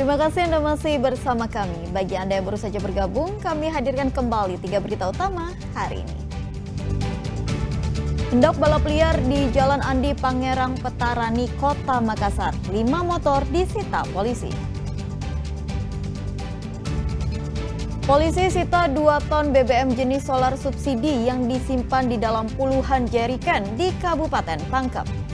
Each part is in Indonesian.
Terima kasih Anda masih bersama kami. Bagi Anda yang baru saja bergabung, kami hadirkan kembali 3 berita utama hari ini. Hendak balap liar di Jalan Andi Pangerang Petarani, Kota Makassar. 5 motor disita polisi. Polisi sita 2 ton BBM jenis solar subsidi yang disimpan di dalam puluhan jeriken di Kabupaten Pangkep.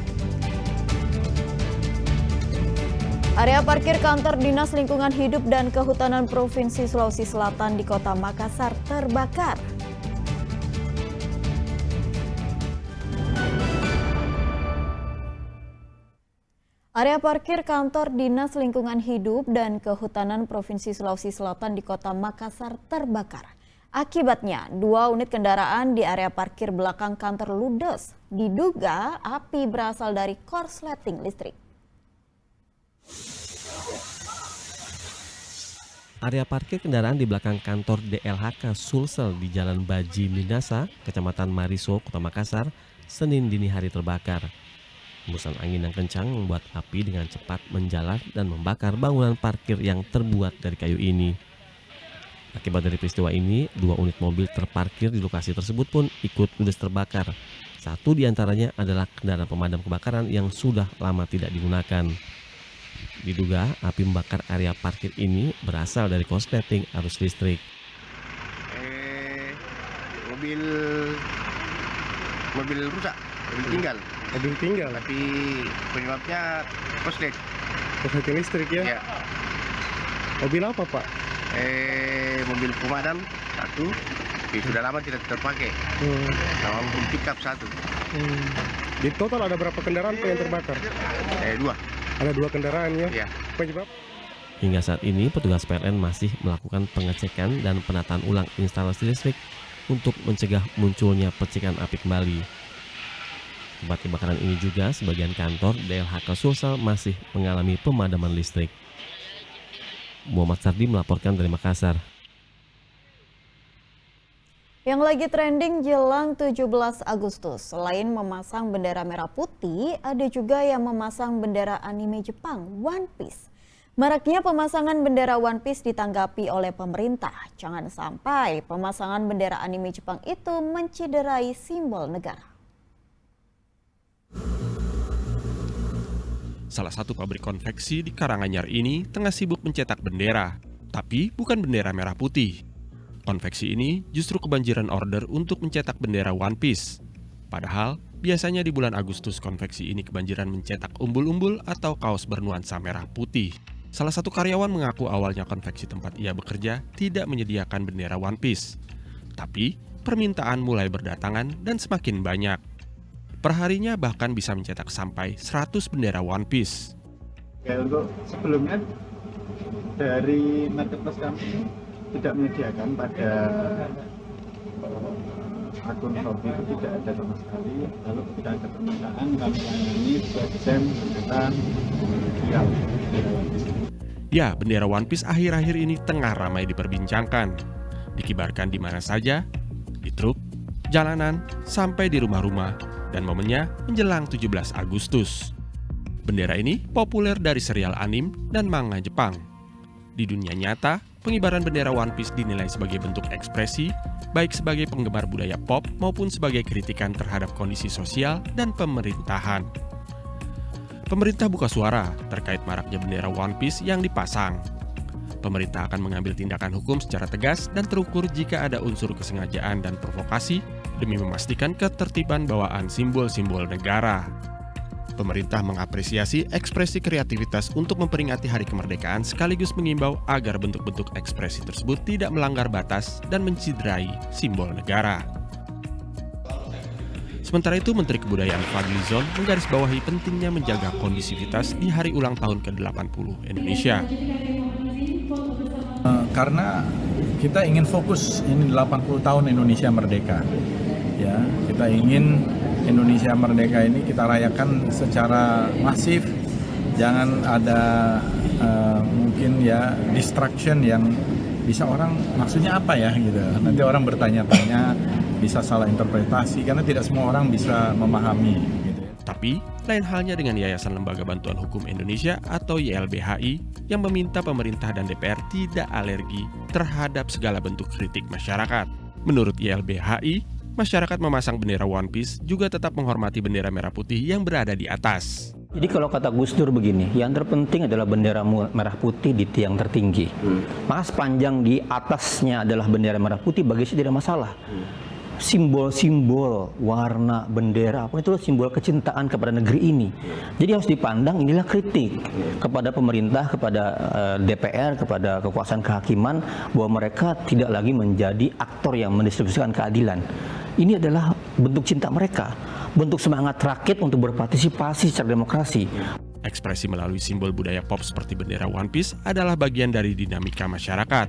Area parkir kantor Dinas Lingkungan Hidup dan Kehutanan Provinsi Sulawesi Selatan di Kota Makassar terbakar. Area parkir kantor Dinas Lingkungan Hidup dan Kehutanan Provinsi Sulawesi Selatan di Kota Makassar terbakar. Akibatnya, 2 unit kendaraan di area parkir belakang kantor ludes. Diduga api berasal dari korsleting listrik. Area parkir kendaraan di belakang kantor DLHK Sulsel di Jalan Baji Minasa, Kecamatan Mariso, Kota Makassar, Senin dini hari terbakar. Hembusan angin yang kencang membuat api dengan cepat menjalar dan membakar bangunan parkir yang terbuat dari kayu ini. Akibat dari peristiwa ini, 2 unit mobil terparkir di lokasi tersebut pun ikut ludes terbakar. 1 diantaranya adalah kendaraan pemadam kebakaran yang sudah lama tidak digunakan. Diduga api membakar area parkir ini berasal dari korsleting arus listrik. Mobil rusak, mobil tinggal. Tapi penyebabnya korsleting listrik ya? Ya. Mobil apa Pak? Mobil pemadam 1, sudah lama tidak terpakai. Sama mobil pickup 1. Di total ada berapa kendaraan Pak yang terbakar? 2. Ada 2 kendaraan ya? Ya. Penyebab? Hingga saat ini petugas PLN masih melakukan pengecekan dan penataan ulang instalasi listrik untuk mencegah munculnya percikan api kembali. Akibat kebakaran ini juga sebagian kantor DLHK Sulsel masih mengalami pemadaman listrik. Muhammad Sardi melaporkan dari Makassar. Yang lagi trending jelang 17 Agustus, selain memasang bendera merah putih, ada juga yang memasang bendera anime Jepang, One Piece. Maraknya pemasangan bendera One Piece ditanggapi oleh pemerintah. Jangan sampai pemasangan bendera anime Jepang itu menciderai simbol negara. Salah satu pabrik konveksi di Karanganyar ini tengah sibuk mencetak bendera, tapi bukan bendera merah putih. Konveksi ini justru kebanjiran order untuk mencetak bendera One Piece. Padahal, biasanya di bulan Agustus konveksi ini kebanjiran mencetak umbul-umbul atau kaos bernuansa merah putih. Salah satu karyawan mengaku awalnya konveksi tempat ia bekerja tidak menyediakan bendera One Piece. Tapi, permintaan mulai berdatangan dan semakin banyak. Perharinya bahkan bisa mencetak sampai 100 bendera One Piece. Ya, untuk sebelumnya dari marketplace kami tidak menyediakan pada akun Shopee itu tidak ada sama sekali. Lalu ketika ada permintaan kami layani desain berkaitan digital. Ya, bendera One Piece akhir-akhir ini tengah ramai diperbincangkan. Dikibarkan di mana saja, di truk, jalanan, sampai di rumah-rumah, dan momennya menjelang 17 Agustus. Bendera ini populer dari serial anime dan manga Jepang. Di dunia nyata, pengibaran bendera One Piece dinilai sebagai bentuk ekspresi, baik sebagai penggemar budaya pop maupun sebagai kritikan terhadap kondisi sosial dan pemerintahan. Pemerintah buka suara terkait maraknya bendera One Piece yang dipasang. Pemerintah akan mengambil tindakan hukum secara tegas dan terukur jika ada unsur kesengajaan dan provokasi demi memastikan ketertiban bawaan simbol-simbol negara. Pemerintah mengapresiasi ekspresi kreativitas untuk memperingati Hari Kemerdekaan sekaligus mengimbau agar bentuk-bentuk ekspresi tersebut tidak melanggar batas dan menciderai simbol negara. Sementara itu, Menteri Kebudayaan Fadlizon menggarisbawahi pentingnya menjaga kondisivitas di hari ulang tahun ke-80 Indonesia. Karena kita ingin fokus ini 80 tahun Indonesia merdeka. Ya, kita ingin Indonesia merdeka ini kita rayakan secara masif. Jangan ada mungkin ya distraction yang bisa orang maksudnya apa ya gitu. Nanti orang bertanya-tanya, bisa salah interpretasi karena tidak semua orang bisa memahami gitu. Tapi Lain halnya dengan Yayasan Lembaga Bantuan Hukum Indonesia atau YLBHI yang meminta pemerintah dan DPR tidak alergi terhadap segala bentuk kritik masyarakat. Menurut YLBHI, masyarakat memasang bendera One Piece juga tetap menghormati bendera merah putih yang berada di atas. Jadi kalau kata Gus Dur begini, yang terpenting adalah bendera merah putih di tiang tertinggi. Maka sepanjang di atasnya adalah bendera merah putih, bagi saya tidak masalah. Simbol-simbol, warna, bendera, apa itu simbol kecintaan kepada negeri ini. Jadi harus dipandang inilah kritik kepada pemerintah, kepada DPR, kepada kekuasaan kehakiman, bahwa mereka tidak lagi menjadi aktor yang mendistribusikan keadilan. Ini adalah bentuk cinta mereka, bentuk semangat rakyat untuk berpartisipasi secara demokrasi. Ekspresi melalui simbol budaya pop seperti bendera One Piece adalah bagian dari dinamika masyarakat.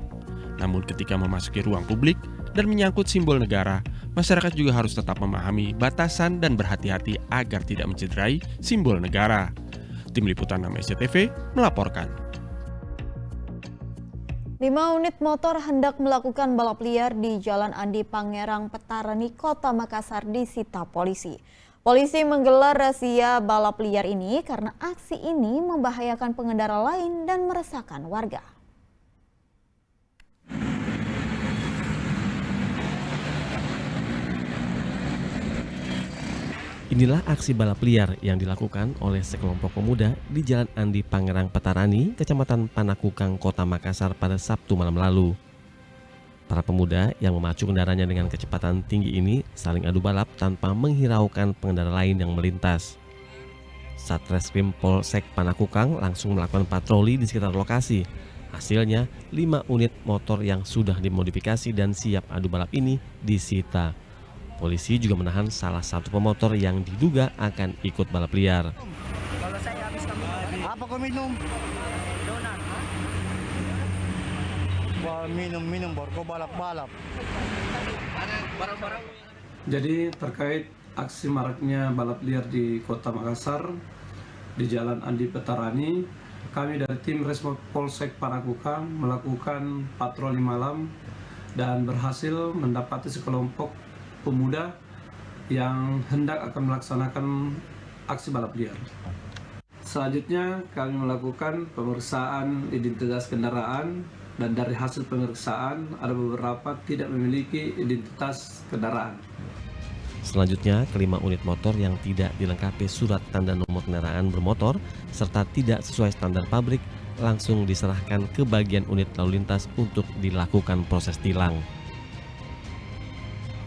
Namun ketika memasuki ruang publik dan menyangkut simbol negara, masyarakat juga harus tetap memahami batasan dan berhati-hati agar tidak mencederai simbol negara. Tim Liputan 6 SCTV melaporkan. 5 unit motor hendak melakukan balap liar di Jalan Andi Pangerang, Petarani, Kota Makassar disita polisi. Polisi menggelar razia balap liar ini karena aksi ini membahayakan pengendara lain dan meresahkan warga. Inilah aksi balap liar yang dilakukan oleh sekelompok pemuda di Jalan Andi Pangerang, Petarani, Kecamatan Panakukang, Kota Makassar pada Sabtu malam lalu. Para pemuda yang memacu kendaraannya dengan kecepatan tinggi ini saling adu balap tanpa menghiraukan pengendara lain yang melintas. Satreskrim Polsek Panakukang langsung melakukan patroli di sekitar lokasi. Hasilnya, 5 unit motor yang sudah dimodifikasi dan siap adu balap ini disita. Polisi juga menahan salah satu pemotor yang diduga akan ikut balap liar. Kalau saya habis apa kau minum? Donat. Wah, minum baru kau balap-balap. Jadi terkait aksi maraknya balap liar di Kota Makassar di Jalan Andi Petarani, kami dari tim Resmo Polsek Panakukang melakukan patroli malam dan berhasil mendapati sekelompok pemuda yang hendak akan melaksanakan aksi balap liar. Selanjutnya kami melakukan pemeriksaan identitas kendaraan dan dari hasil pemeriksaan ada beberapa tidak memiliki identitas kendaraan. Selanjutnya, kelima unit motor yang tidak dilengkapi surat tanda nomor kendaraan bermotor serta tidak sesuai standar pabrik langsung diserahkan ke bagian unit lalu lintas untuk dilakukan proses tilang.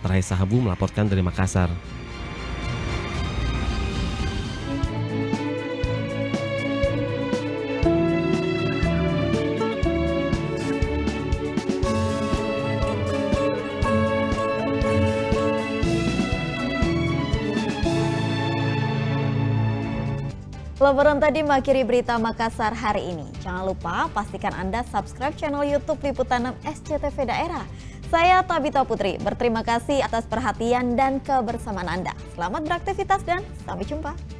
Raisa Habu melaporkan dari Makassar. Laporan tadi mengakhiri berita Makassar hari ini. Jangan lupa pastikan Anda subscribe channel YouTube Liputan 6 SCTV Daerah. Saya Tabita Putri, berterima kasih atas perhatian dan kebersamaan Anda. Selamat beraktivitas dan sampai jumpa.